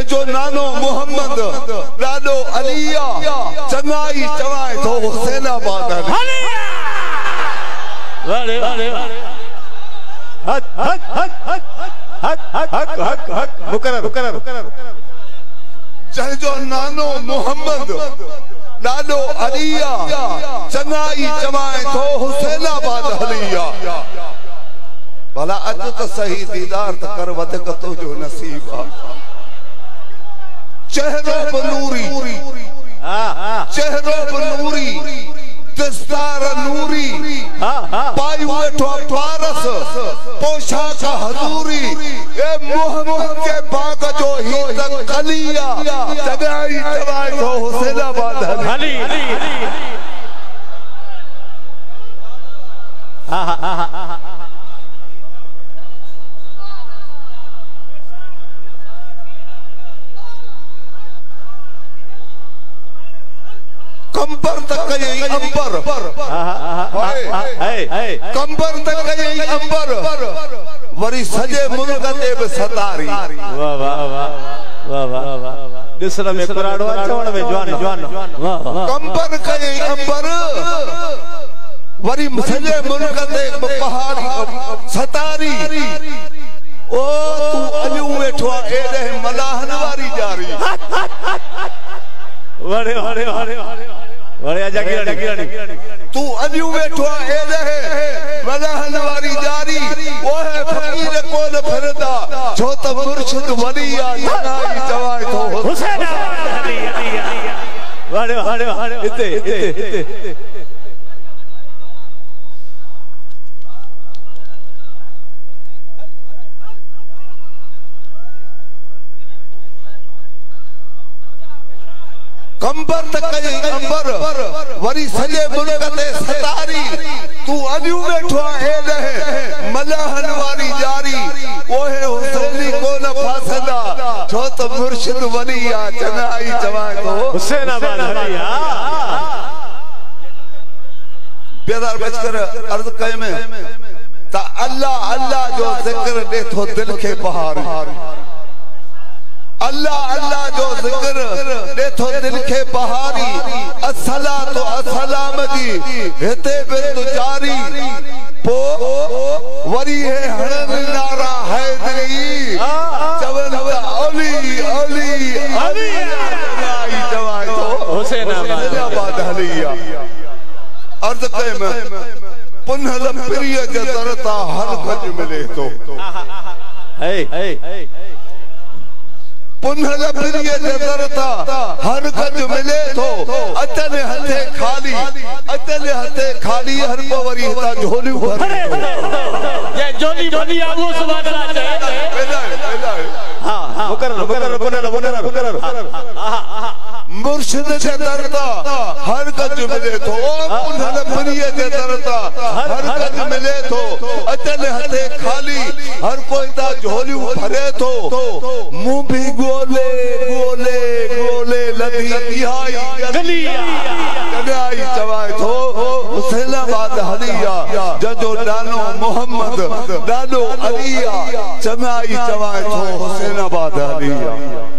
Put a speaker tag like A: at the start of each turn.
A: जो नानो मोहम्मद डालो अलिया चंगाई चवाए तो हुसैनाबाद
B: वाले वाले हक हक हक हक हक हक हक हक मुकर्रर मुकर्रर
A: जो नानो मोहम्मद डालो अलिया चंगाई चवाए तो हुसैनाबाद हलिया भला अज तो सही दीदार त कर वधक तो जो नसीब आ चेहरो बनूरी चेहरो बनूरी दस्तार नूरी पाई वेठो पारस पोशाक हजूरी ए मोहम्मद के बाग जो ही तक कलिया जगाई चवाए तो हुसैनाबाद हली कंबर तक यही अंबर कंबर तक यही अंबर वरी सजे मुल्क ते बि सतारी
B: वाह वाह वाह वाह वाह वाह दिसण में कुराड़ो चवण में जवान जवान वाह
A: कंबर कई अंबर वरी सजे मुल्क ते पहाड़ी सतारी ओ तू अलियूं वेठो ए मलाहन वारी जारी
B: वरे वरे वरे वरे आजा गिरानी
A: तू अलियूं वेठो ए मलाहन वारी जारी ओ है फकीर कोन फिरदा छो त मुर्शिद वली आ जनाई चवाए तो
B: हुसैनाबाद वरे वरे इते इते
A: कंबर तक अंबर वरी सजे मुल्क ते सतारी तू अलियूं वेठो ए मलाहन वारी जारी ओहे हुसैनी कोन फासदा छो त मुर्शिद वली आ चनाई चवाए तो
B: हुसैनाबाद हलिया
A: बेदार बचकर अर्ज कय में ता अल्लाह अल्लाह जो जिक्र दे तो दिल के बहार अल्लाह अल्लाह जो जिक्र दे तो दिल के बहारी असला तो असलाम जी हेते बिंदु जारी पो वरी है हणन नारा हैदरी चवन ओली ओली अली आई जवाए तो हुसैनाबाद हलिया अर्ज कय में पुनहल प्रिय जे तरता हर गज मिले तो पुनहल प्रिय जे तरता हर गज मिले तो अचले हथे खाली हर को वरी हिता झोली भरे
B: ये झोली झोली आबू सुभान अल्लाह हां मुकर्रर
A: मुर्शिद जे तरता हर गज मिले तो पुनहल प्रिय जे तरता हर गज मिले तो अचले हथे खाली हर कोई ता झोली भरे तो मुंह भी गोले गोले गोले लधी इहाई गलिया जगाई चवाए तो हुसैनाबाद हलिया जो डालो मोहम्मद डालो अलिया चमाई चवाए तो हुसैनाबाद हलिया